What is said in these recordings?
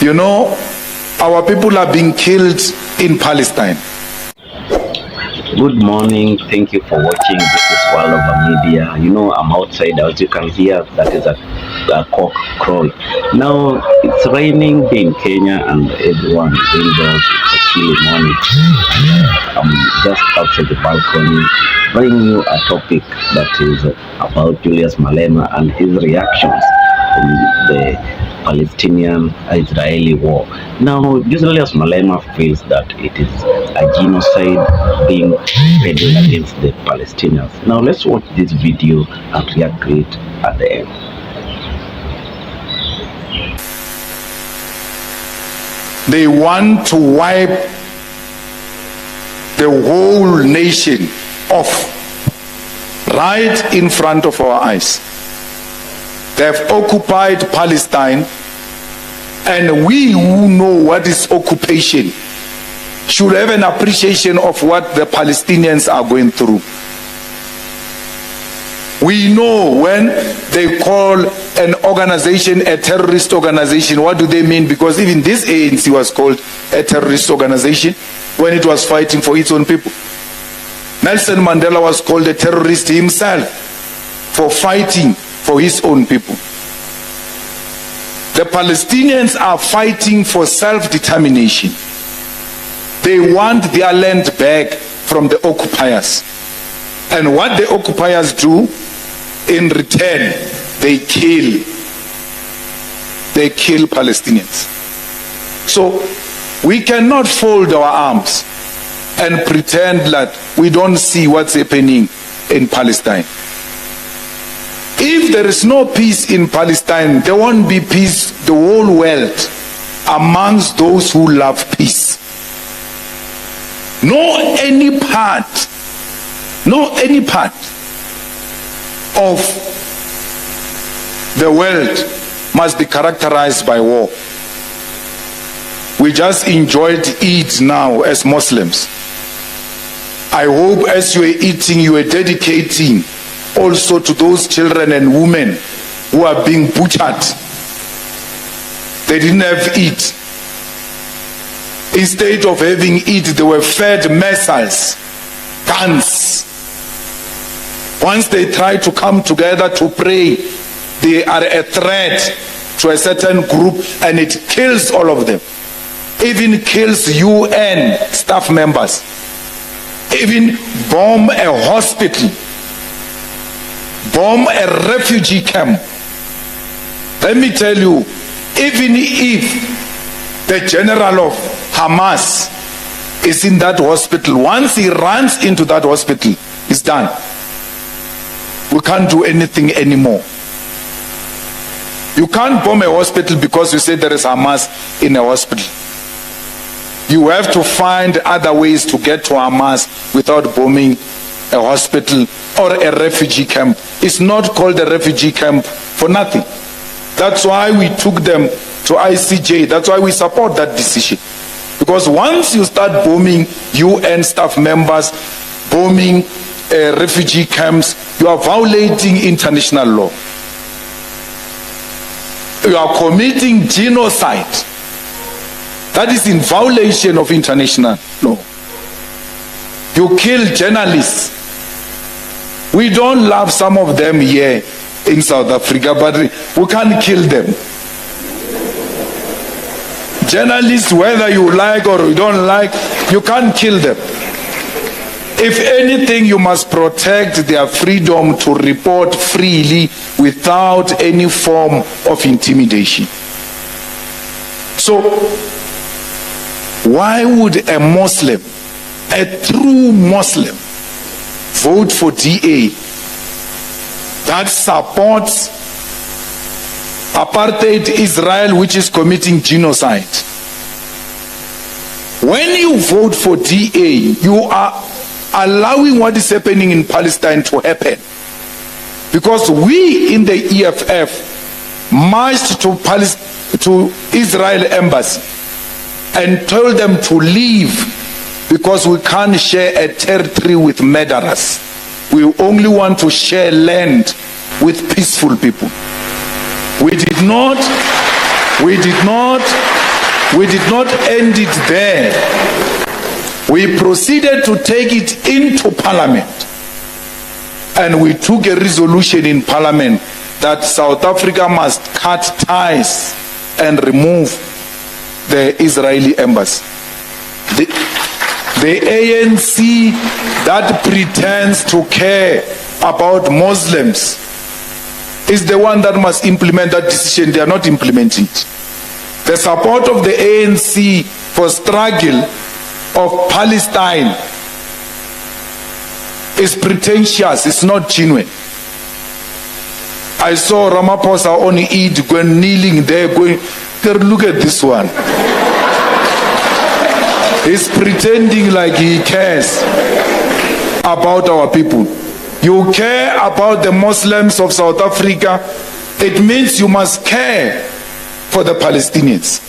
You know, our people are being killed in Palestine. Good morning. Thank you for watching. This is World Over Media. You know, I'm outside. As you can hear, that is a cock crow. Now, it's raining in Kenya and everyone is indoors. It's a chilly morning. I'm just outside the balcony bringing you a topic that is about Julius Malema and his reactions on the Palestinian-Israeli war. Now, Julius Malema feels that it is a genocide being peddled against the Palestinians. Now, let's watch this video and react to it at the end. They want to wipe the whole nation off right in front of our eyes. They have occupied Palestine, and we who know what is occupation should have an appreciation of what the Palestinians are going through. We know when they call an organization a terrorist organization, what do they mean? Because even this ANC was called a terrorist organization when it was fighting for its own people. Nelson Mandela was called a terrorist himself for fighting for his own people. The Palestinians are fighting for self-determination. They want their land back from the occupiers. And what the occupiers do in return, they kill Palestinians. So we cannot fold our arms and pretend that we don't see what's happening in Palestine. If there is no peace in Palestine, there won't be peace the whole world amongst those who love peace. No any part of the world must be characterized by war. We just enjoyed Eid now as Muslims. I hope as you are eating, you are dedicating also to those children and women who are being butchered. They didn't have Eid. Instead of having Eid, they were fed missiles, guns. Once they try to come together to pray, they are a threat to a certain group, and it kills all of them. Even kills UN staff members. Even bomb a hospital. Bomb a refugee camp. Let me tell you, even if the general of Hamas is in that hospital, once he runs into that hospital, it's done. We can't do anything anymore. You can't bomb a hospital because you say there is Hamas in a hospital. You have to find other ways to get to Hamas without bombing a hospital or a refugee camp. It's not called a refugee camp for nothing. That's why we took them to ICJ. That's why we support that decision. Because once you start bombing UN staff members, bombing refugee camps, you are violating international law. You are committing genocide. That is in violation of international law. You kill journalists. We don't love some of them here in South Africa, but we can't kill them. Journalists, whether you like or you don't like, you can't kill them. If anything, you must protect their freedom to report freely without any form of intimidation. So, why would a Muslim, a true Muslim, vote for DA that supports apartheid Israel, which is committing genocide? When you vote for DA, you are allowing what is happening in Palestine to happen. Because we in the EFF marched to Israel embassy and told them to leave because we can't share a territory with murderers. We only want to share land with peaceful people. We did not We did not end it there. We proceeded to take it into Parliament. And we took a resolution in Parliament that South Africa must cut ties and remove the Israeli embassy. The ANC that pretends to care about Muslims is the one that must implement that decision. They are not implementing it. The support of the ANC for struggle of Palestine is pretentious, it's not genuine. I saw Ramaphosa on Eid going kneeling there, going, look at this one. He's pretending like he cares about our people. You care about the Muslims of South Africa, it means you must care for the Palestinians.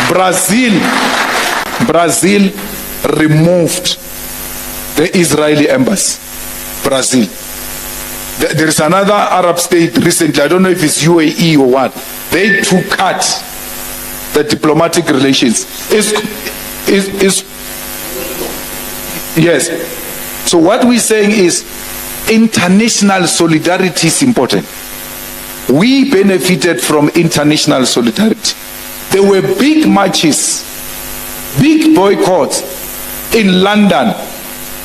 Brazil removed the Israeli embassy. Brazil. There is another Arab state recently, I don't know if it's UAE or what, they too cut the diplomatic relations. Yes. So what we're saying is international solidarity is important. We benefited from international solidarity. There were big marches, big boycotts in London,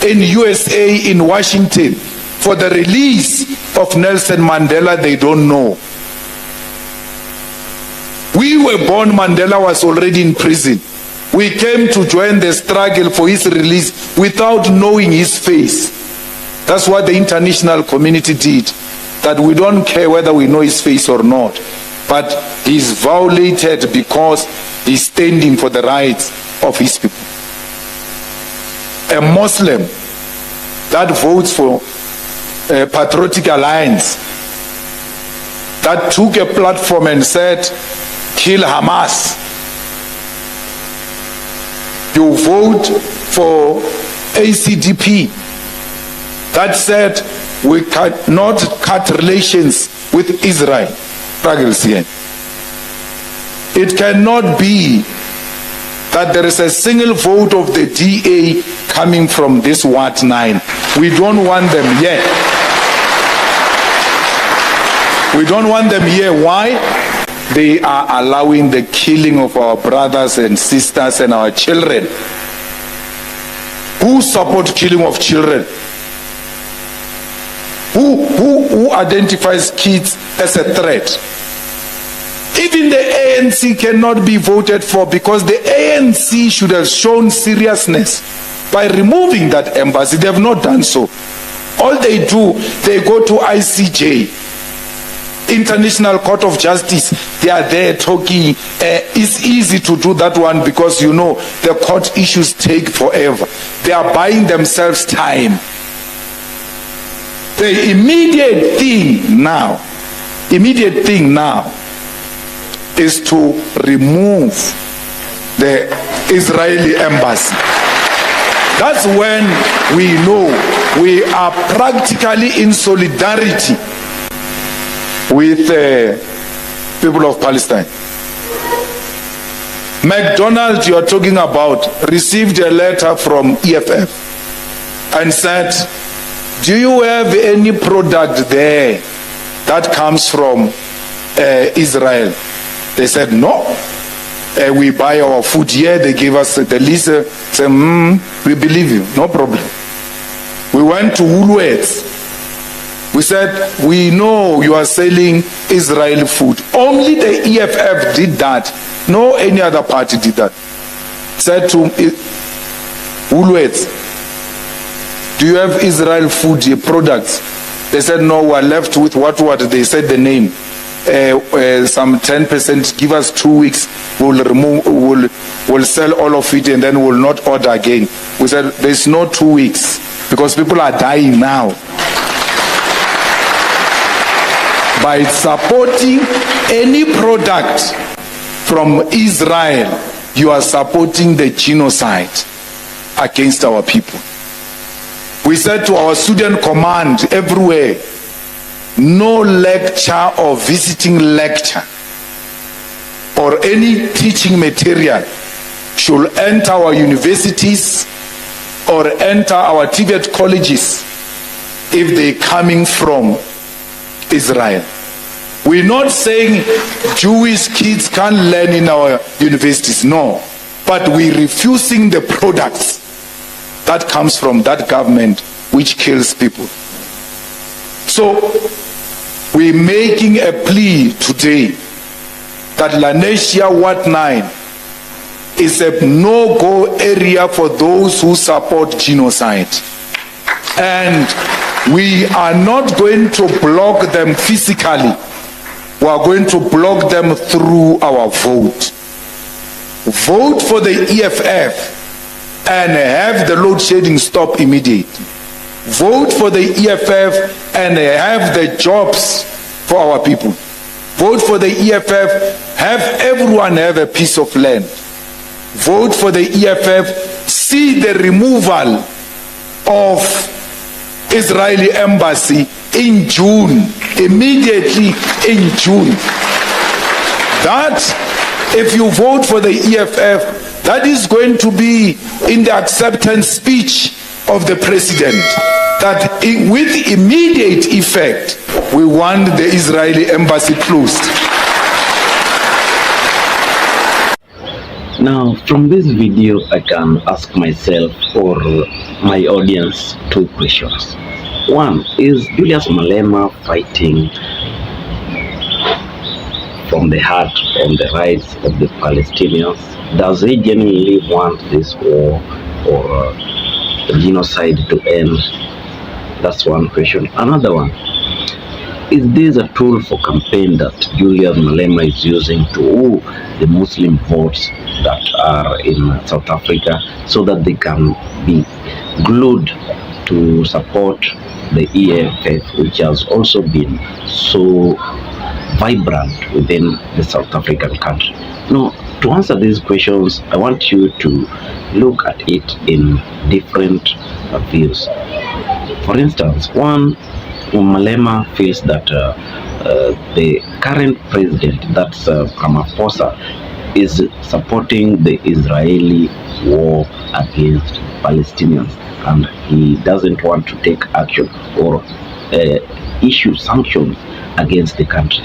in USA, in Washington, for the release of Nelson Mandela. They don't know. We were born, Mandela was already in prison. We came to join the struggle for his release without knowing his face. That's what the international community did. That we don't care whether we know his face or not. But he's violated because he's standing for the rights of his people. A Muslim that votes for a Patriotic Alliance, that took a platform and said, kill Hamas. You vote for ACDP, that said we cannot cut relations with Israel. It cannot be that there is a single vote of the DA coming from this Wat 9. We don't want them here. We don't want them here. Why? They are allowing the killing of our brothers and sisters and our children. Who support killing of children? Who identifies kids as a threat? Even the ANC cannot be voted for because the ANC should have shown seriousness by removing that embassy. They have not done so. All they do, they go to ICJ, International Court of Justice. They are there talking. It's easy to do that one because you know the court issues take forever. They are buying themselves time. The immediate thing now is to remove the Israeli embassy. That's when we know we are practically in solidarity with the people of Palestine. McDonald's, you are talking about, received a letter from EFF and said, do you have any product there that comes from Israel? They said, no. We buy our food here. They gave us the list. Said, we believe you, no problem. We went to Woolworths. We said, we know you are selling Israeli food. Only the EFF did that. No any other party did that. Said to Woolworths, do you have Israel food products? They said, no, we're left with what they said the name. Some 10%, give us 2 weeks, we'll sell all of it and then we'll not order again. We said, there's no 2 weeks because people are dying now. By supporting any product from Israel, you are supporting the genocide against our people. We said to our student command everywhere, no lecture or visiting lecture or any teaching material should enter our universities or enter our TVET colleges if they're coming from Israel. We're not saying Jewish kids can't learn in our universities, no. But we're refusing the products that comes from that government which kills people. So we're making a plea today that Lanesia Ward 9 is a no-go area for those who support genocide. And we are not going to block them physically. We are going to block them through our vote. Vote for the EFF and have the load shedding stop immediately. Vote for the EFF and have the jobs for our people. Vote for the EFF, have everyone have a piece of land. Vote for the EFF, see the removal of Israeli embassy in June, immediately in June. That, if you vote for the EFF, that is going to be in the acceptance speech of the president, that with immediate effect, we want the Israeli embassy closed. Now, from this video, I can ask myself or my audience two questions. One, is Julius Malema fighting from the heart on the rights of the Palestinians? Does he genuinely want this war or genocide to end? That's one question. Another one, is this a tool for campaign that Julius Malema is using to woo the Muslim votes that are in South Africa so that they can be glued to support the EFF, which has also been so vibrant within the South African country? Now, to answer these questions, I want you to look at it in different views. For instance, one, Malema feels that the current president, that's Ramaphosa, is supporting the Israeli war against Palestinians, and he doesn't want to take action or issue sanctions against the country.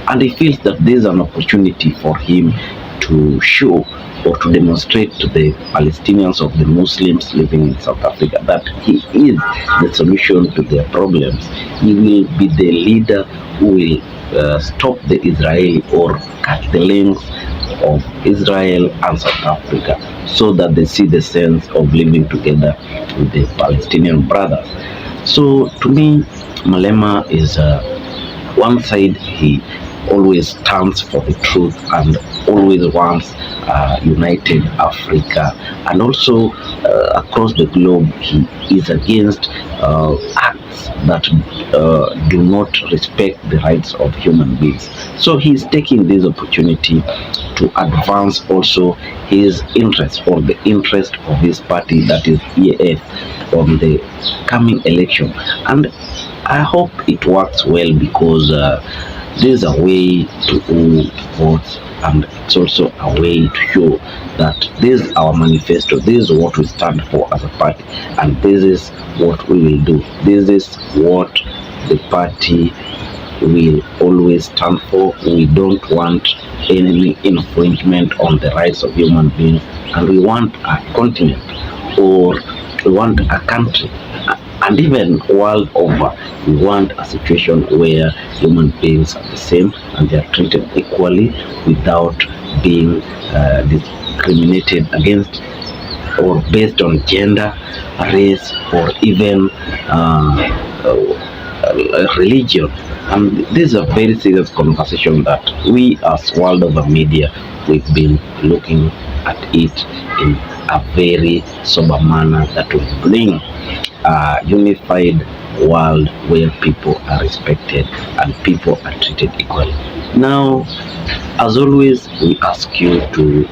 And he feels that there's an opportunity for him to show or to demonstrate to the Palestinians or the Muslims living in South Africa that he is the solution to their problems. He will be the leader who will stop the Israeli or cut the links of Israel and South Africa so that they see the sense of living together with the Palestinian brothers. So to me, Malema is one side, he always stands for the truth and always wants united Africa, and also across the globe he is against acts that do not respect the rights of human beings. So he's taking this opportunity to advance also his interest or the interest of his party, that is EAF, on the coming election. And I hope it works well, because there's a way to win votes, and it's also a way to show that this is our manifesto, this is what we stand for as a party, and this is what we will do. This is what the party will always stand for. We don't want any infringement on the rights of human beings, and we want a continent, or we want a country, and even world over, we want a situation where human beings are the same and they are treated equally without being discriminated against or based on gender, race, or even religion. And this is a very serious conversation that we as World Over Media, we've been looking at it in a very sober manner that will bring a unified world where people are respected and people are treated equally. Now, as always, we ask you to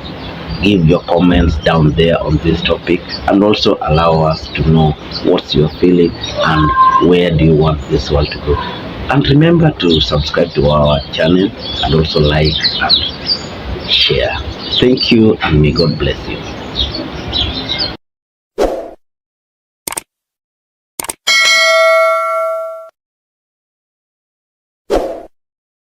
give your comments down there on this topic, and also allow us to know what's your feeling and where do you want this world to go. And remember to subscribe to our channel and also like and share. Thank you, and may God bless you.